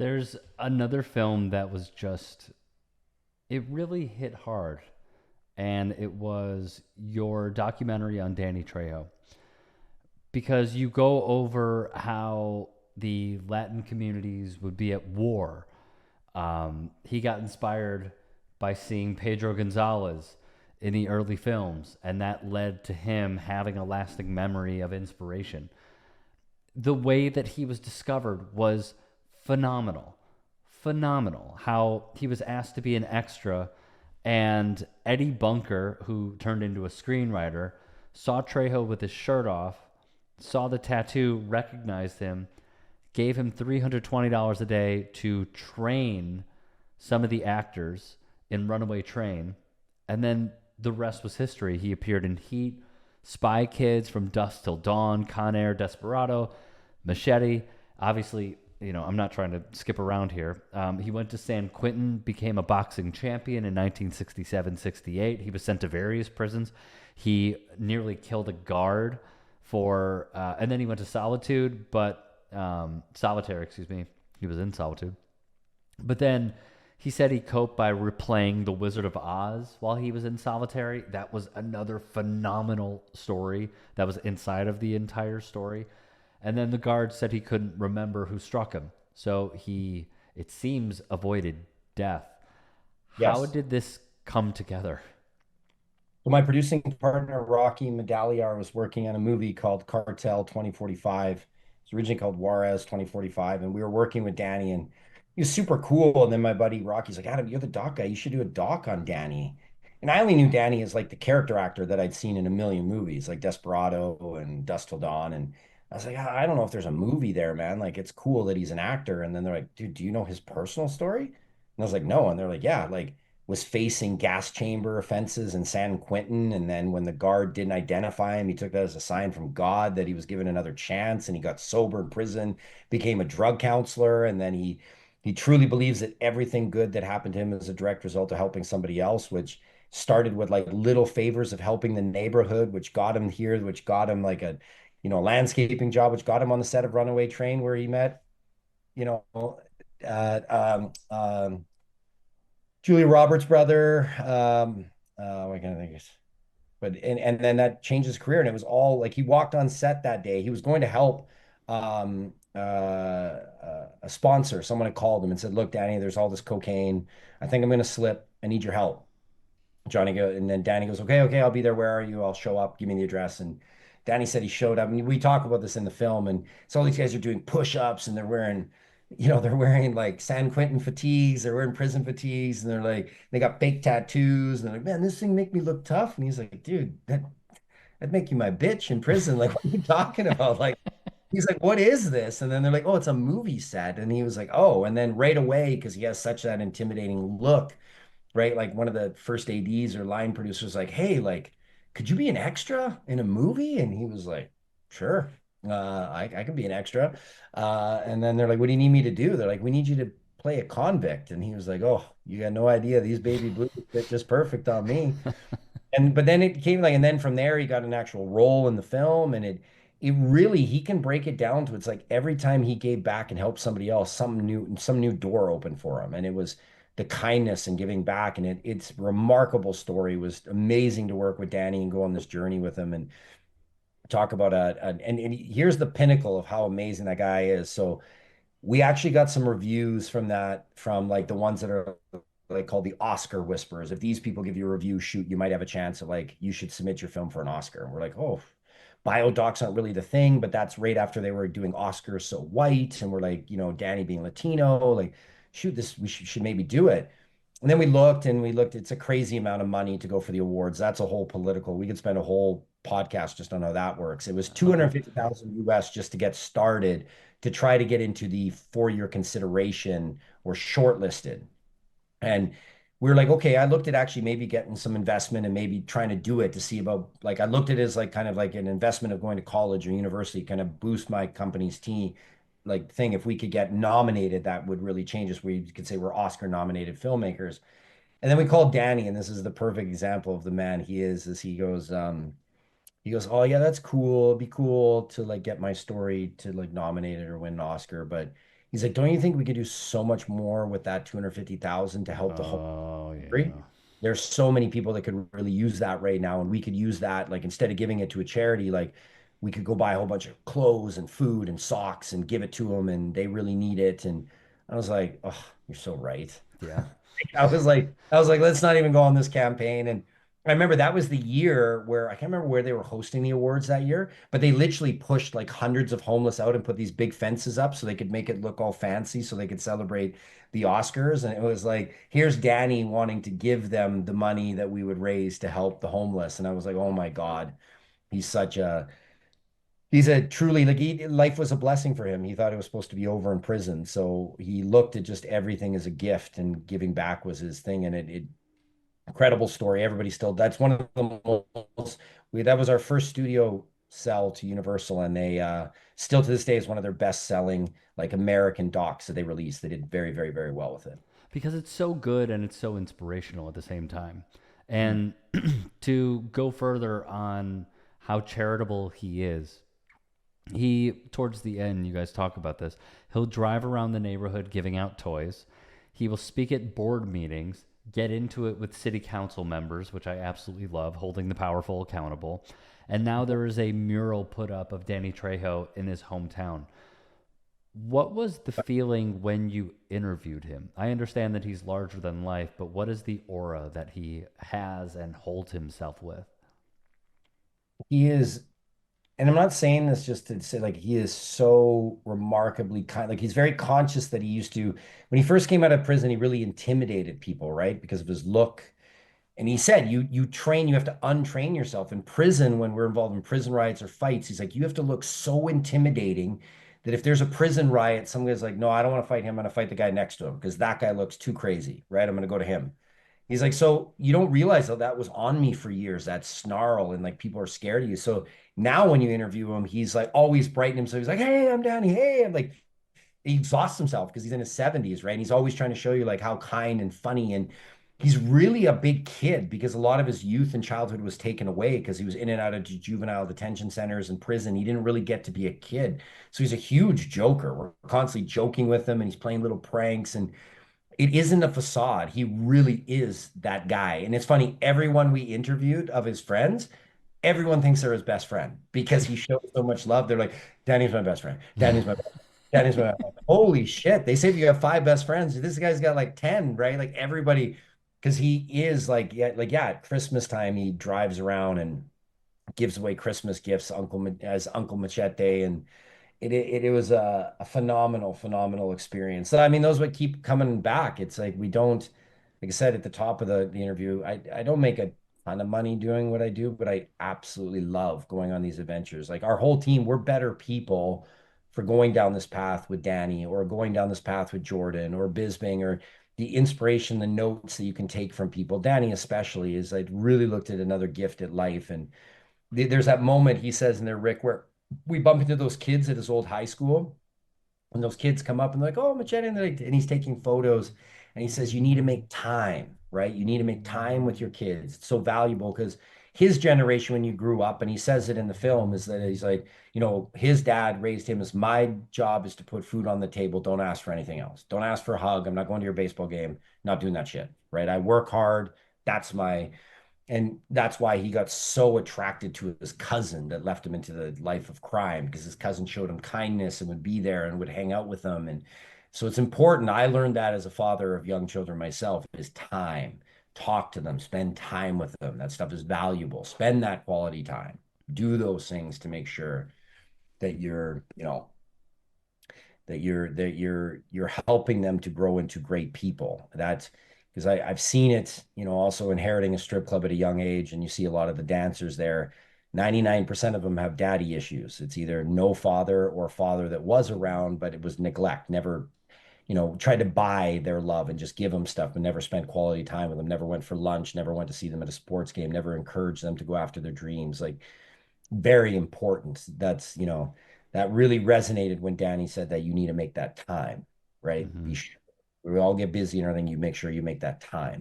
There's another film that was just, it really hit hard, and it was your documentary on Danny Trejo. Because you go over how the Latin communities would be at war. He got inspired by seeing Pedro Gonzalez in the early films, and that led to him having a lasting memory of inspiration. The way that he was discovered was phenomenal. Phenomenal. How he was asked to be an extra, and Eddie Bunker, who turned into a screenwriter, saw Trejo with his shirt off, saw the tattoo, recognized him, gave him $320 a day to train some of the actors in Runaway Train, and then the rest was history. He appeared in Heat, Spy Kids, From Dusk Till Dawn, Con Air, Desperado, Machete. Obviously, I'm not trying to skip around here. He went to San Quentin, became a boxing champion in 1967-68. He was sent to various prisons. He nearly killed a guard and then he went to Solitaire, excuse me. He was in Solitude. But then he said he coped by replaying The Wizard of Oz while he was in solitary. That was another phenomenal story that was inside of the entire story. And then the guard said he couldn't remember who struck him. So he, it seems, avoided death. How Yes. did this come together? So my producing partner, Rocky Medalliar, was working on a movie called Cartel 2045. It's originally called Juarez 2045. And we were working with Danny, and he was super cool. And then my buddy Rocky's like, Adam, you're the doc guy. You should do a doc on Danny. And I only knew Danny as like the character actor that I'd seen in a million movies, like Desperado and Dust Till Dawn. And I was like, I don't know if there's a movie there, man. Like, it's cool that he's an actor. And then they're like, dude, do you know his personal story? And I was like, no. And they're like, yeah, like, was facing gas chamber offenses in San Quentin. And then when the guard didn't identify him, he took that as a sign from God that he was given another chance, and he got sober in prison, became a drug counselor. And then he truly believes that everything good that happened to him is a direct result of helping somebody else, which started with like little favors of helping the neighborhood, which got him here, which got him like a landscaping job, which got him on the set of Runaway Train where he met, you know, uh, um, um, Julia Roberts' brother. What can I think? But and then that changed his career, and it was all like he walked on set that day. He was going to help a sponsor. Someone had called him and said, "Look, Danny, there's all this cocaine. I think I'm going to slip. I need your help." Johnny goes, and then Danny goes, okay, okay, I'll be there. Where are you? I'll show up. Give me the address. And Danny said he showed up. And we talk about this in the film. And so all these guys are doing push-ups, and they're wearing like San Quentin fatigues. They're wearing prison fatigues, and they're like, they got fake tattoos. And they're like, man, this thing make me look tough. And he's like, dude, that'd make you my bitch in prison. Like, what are you talking about? Like, he's like, what is this? And then they're like, oh, it's a movie set. And he was like, oh, and then right away, because he has such that intimidating look, right? Like one of the first ADs or line producers, like, hey, like, could you be an extra in a movie? And he was like, sure, I can be an extra. And then they're like, what do you need me to do? They're like, we need you to play a convict. And he was like, oh, you got no idea. These baby blues fit just perfect on me. But then it came like, and then from there he got an actual role in the film, and it really, he can break it down to, it's like every time he gave back and helped somebody else, some new door opened for him, and it was the kindness and giving back, and it's a remarkable story. It was amazing to work with Danny and go on this journey with him and talk about and here's the pinnacle of how amazing that guy is. So we actually got some reviews from that, from like the ones that are like called the Oscar whisperers. If these people give you a review, shoot, you might have a chance of like, you should submit your film for an Oscar. And we're like, oh, biodocs aren't really the thing, but that's right after they were doing Oscars So White. And we're like, Danny being Latino, like, shoot, we should maybe do it. And then we looked, it's a crazy amount of money to go for the awards. That's a whole political, we could spend a whole podcast just on how that works. It was Okay. 250,000 US just to get started, to try to get into the 4-year consideration or shortlisted. And we were like, okay, I looked at actually maybe getting some investment and maybe trying to do it to see about, like, I looked at it as like kind of like an investment of going to college or university, kind of boost my company's team, like thing. If we could get nominated, that would really change us. We could say we're Oscar nominated filmmakers. And then we called Danny, and this is the perfect example of the man he is he goes, oh yeah, that's cool. It'd be cool to like get my story to like nominate it or win an Oscar. But He's like, don't you think we could do so much more with that 250,000 to help the whole Oh country? yeah. There's so many people that could really use that right now, and we could use that like instead of giving it to a charity, like we could go buy a whole bunch of clothes and food and socks and give it to them, and they really need it. And I was like, oh, you're so right. Yeah. I was like, let's not even go on this campaign. And I remember that was the year where I can't remember where they were hosting the awards that year, but they literally pushed like hundreds of homeless out and put these big fences up so they could make it look all fancy so they could celebrate the Oscars. And it was like, here's Danny wanting to give them the money that we would raise to help the homeless. And I was like, oh my God, he's such a he's a truly like life was a blessing for him. He thought it was supposed to be over in prison. So he looked at just everything as a gift and giving back was his thing. And it incredible story. Everybody still, that's one of the most, that was our first studio sell to Universal. And they still to this day is one of their best selling like American docs that they released. They did very, very, very well with it. Because it's so good and it's so inspirational at the same time. Mm. And to go further on how charitable he is, he, towards the end, you guys talk about this, he'll drive around the neighborhood giving out toys. He will speak at board meetings, get into it with city council members, which I absolutely love, holding the powerful accountable. And now there is a mural put up of Danny Trejo in his hometown. What was the feeling when you interviewed him? I understand that he's larger than life, but what is the aura that he has and holds himself with? He is, and I'm not saying this just to say like he is so remarkably kind. Like he's very conscious that he used to, when he first came out of prison, he really intimidated people, right? Because of his look. And he said, you train, you have to untrain yourself. In prison, when we're involved in prison riots or fights, he's like, you have to look so intimidating that if there's a prison riot, some guy's like, no, I don't want to fight him. I'm going to fight the guy next to him because that guy looks too crazy, right? I'm going to go to him. He's like, so you don't realize that that was on me for years, that snarl, and like people are scared of you. So now when you interview him, he's like always brightening himself. He's like, hey, I'm Danny. Hey, I'm like, he exhausts himself because he's in his 70s, right? And he's always trying to show you like how kind and funny and he's really a big kid because a lot of his youth and childhood was taken away because he was in and out of juvenile detention centers and prison. He didn't really get to be a kid. So he's a huge joker. We're constantly joking with him and he's playing little pranks and it isn't a facade. He really is that guy. And it's funny, everyone we interviewed of his friends, everyone thinks they're his best friend because he shows so much love. They're like, Danny's my best friend. Danny's my best friend. Danny's my best friend. Holy shit. They say if you have five best friends, this guy's got like 10, right? Like everybody, because he is like, yeah, at Christmas time, he drives around and gives away Christmas gifts, as Uncle Machete. And it was a phenomenal, phenomenal experience. So I mean, those would keep coming back. It's like we don't, like I said at the top of the interview, I don't make a ton of money doing what I do, but I absolutely love going on these adventures. Like our whole team, we're better people for going down this path with Danny or going down this path with Jordan or Bisbing or the inspiration, the notes that you can take from people. Danny especially is I really looked at another gift at life and there's that moment he says in there, Rick, where we bump into those kids at his old high school, and those kids come up and they're like, "Oh, Machete," and he's taking photos, and he says, "You need to make time, right? You need to make time with your kids. It's so valuable because his generation, when you grew up, and he says it in the film, is that he's like, his dad raised him as my job is to put food on the table. Don't ask for anything else. Don't ask for a hug. I'm not going to your baseball game. Not doing that shit, right? I work hard. That's my and that's why he got so attracted to his cousin that left him into the life of crime because his cousin showed him kindness and would be there and would hang out with him. And so it's important. I learned that as a father of young children myself is time. Talk to them, spend time with them. That stuff is valuable. Spend that quality time. Do those things to make sure that you're helping them to grow into great people. That's because I've seen it, also inheriting a strip club at a young age, and you see a lot of the dancers there. 99% of them have daddy issues. It's either no father or father that was around, but it was neglect, never, tried to buy their love and just give them stuff, but never spent quality time with them, never went for lunch, never went to see them at a sports game, never encouraged them to go after their dreams. Like very important. That really resonated when Danny said that you need to make that time, right? Hmm. We all get busy and everything. You make sure you make that time.